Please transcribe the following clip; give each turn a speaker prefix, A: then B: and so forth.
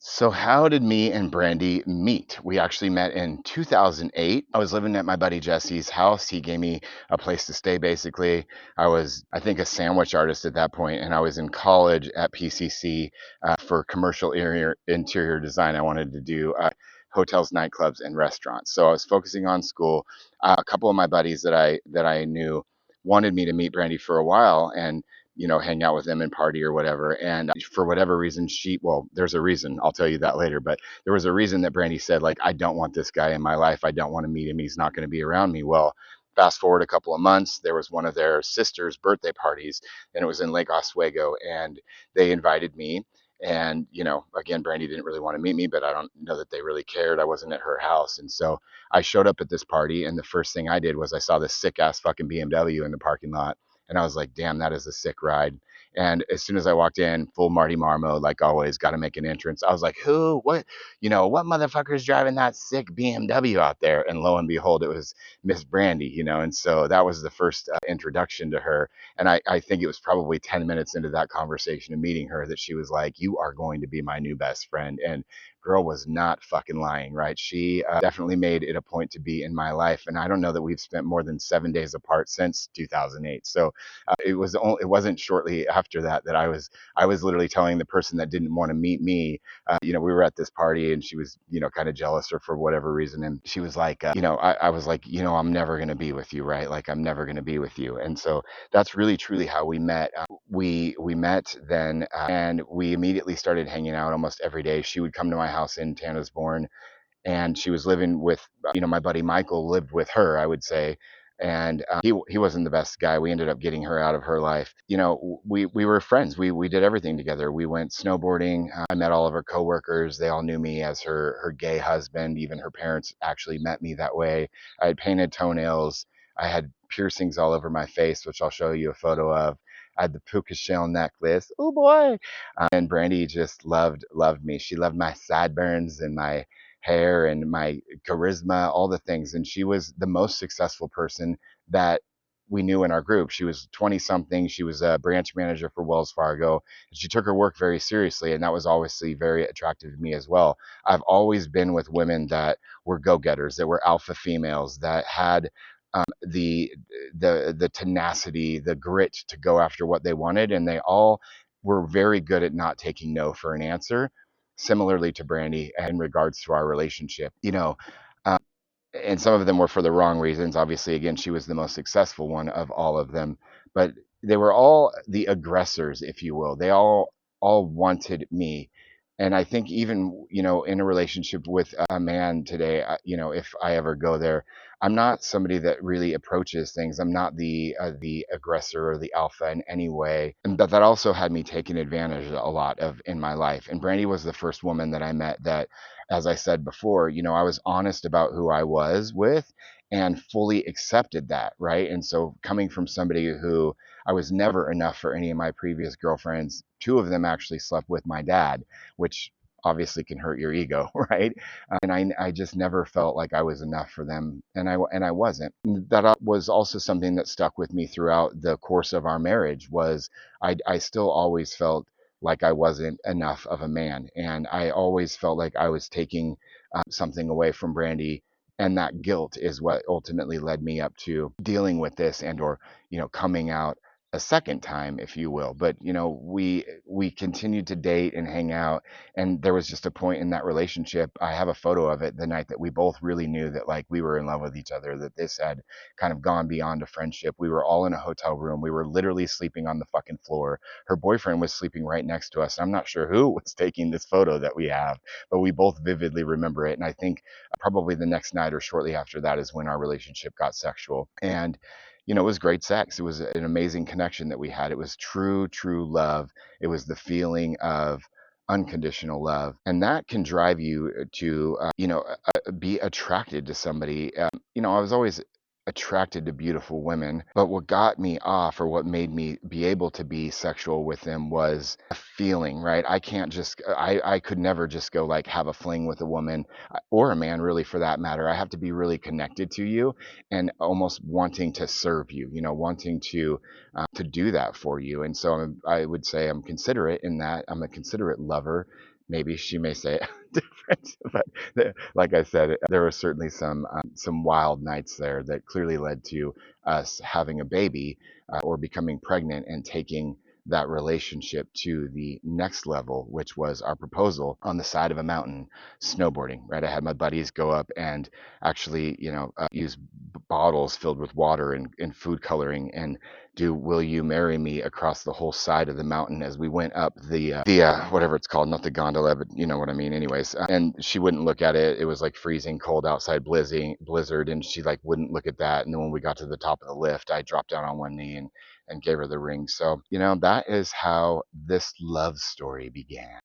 A: So how did me and Brandi meet? We actually met in 2008. I was living at my buddy Jesse's house. He gave me a place to stay basically. I was, I think, a sandwich artist at that point, and I was in college at PCC for commercial interior design. I wanted to do hotels, nightclubs, and restaurants. So I was focusing on school. A couple of my buddies that I knew wanted me to meet Brandi for a while, and hang out with them and party or whatever. And for whatever reason, well, there's a reason. I'll tell you that later. But there was a reason that Brandi said, like, I don't want this guy in my life. I don't want to meet him. He's not going to be around me. Well, fast forward a couple of months, there was one of their sister's birthday parties, and it was in Lake Oswego. And they invited me. And, again, Brandi didn't really want to meet me, but I don't know that they really cared. I wasn't at her house. And so I showed up at this party. And the first thing I did was I saw this sick ass fucking BMW in the parking lot, and I was like, damn, that is a sick ride. And as soon as I walked in, full Marty Mar mode, like always, got to make an entrance. I was like, who, what motherfucker's driving that sick BMW out there? And lo and behold, it was Miss Brandi. And so that was the first introduction to her. And I think it was probably 10 minutes into that conversation of meeting her that she was like, you are going to be my new best friend. And girl was not fucking lying, right? She definitely made it a point to be in my life. And I don't know that we've spent more than 7 days apart since 2008. So it wasn't shortly after that I was literally telling the person that didn't want to meet me. We were at this party, and she was kind of jealous or for whatever reason, and she was like, I was like, I'm never going to be with you, right? Like, I'm never going to be with you. And so that's really truly how we met. We met then, and we immediately started hanging out almost every day. She would come to my house in Tanasbourne, and she was living with my buddy Michael lived with her, I would say. And he wasn't the best guy. We ended up getting her out of her life. We were friends. We did everything together. We went snowboarding. I met all of her coworkers. They all knew me as her gay husband. Even her parents actually met me that way. I had painted toenails. I had piercings all over my face, which I'll show you a photo of. I had the puka shell necklace. Oh boy. And Brandi just loved me. She loved my sideburns and my hair and my charisma, all the things. And she was the most successful person that we knew in our group. She was 20 something. She was a branch manager for Wells Fargo. And she took her work very seriously. And that was obviously very attractive to me as well. I've always been with women that were go getters, that were alpha females, that had the the tenacity, the grit to go after what they wanted, and they all were very good at not taking no for an answer. Similarly to Brandi, in regards to our relationship, um, and some of them were for the wrong reasons. Obviously, again, she was the most successful one of all of them, but they were all the aggressors, if you will. They all wanted me. And I think even, in a relationship with a man today, if I ever go there, I'm not somebody that really approaches things. I'm not the aggressor or the alpha in any way. And but that also had me taken advantage a lot of in my life. And Brandy was the first woman that I met that, as I said before, I was honest about who I was with and fully accepted that, right? And so coming from somebody who I was never enough for any of my previous girlfriends, two of them actually slept with my dad, which obviously can hurt your ego, right? And I just never felt like I was enough for them, and I wasn't. That was also something that stuck with me throughout the course of our marriage. Was I still always felt like I wasn't enough of a man, and I always felt like I was taking something away from Brandy, and that guilt is what ultimately led me up to dealing with this and or coming out a second time, if you will. But we continued to date and hang out, and there was just a point in that relationship. I have a photo of it the night that we both really knew that, like, we were in love with each other, that this had kind of gone beyond a friendship. We were all in a hotel room. We were literally sleeping on the fucking floor. Her boyfriend was sleeping right next to us. I'm not sure who was taking this photo that we have, but we both vividly remember it. And I think probably the next night or shortly after that is when our relationship got sexual. And it was great sex. It was an amazing connection that we had. It was true, true love. It was the feeling of unconditional love, and that can drive you to be attracted to somebody. I was always attracted to beautiful women. But what got me off, or what made me be able to be sexual with them, was a feeling, right? I can't just, I could never just go like have a fling with a woman or a man, really, for that matter. I have to be really connected to you and almost wanting to serve you, wanting to do that for you. And so I would say I'm considerate in that. I'm a considerate lover. Maybe she may say different, but like I said, there was certainly some wild nights there that clearly led to us having a baby, or becoming pregnant and taking that relationship to the next level, which was our proposal on the side of a mountain snowboarding. Right, I had my buddies go up and actually, use bottles filled with water and food coloring and do "Will you marry me" across the whole side of the mountain as we went up the whatever it's called, not the gondola, but you know what I mean. Anyways, and she wouldn't look at it. It was like freezing cold outside, blizzard, and she like wouldn't look at that. And then when we got to the top of the lift, I dropped down on one knee and gave her the ring. So that is how this love story began.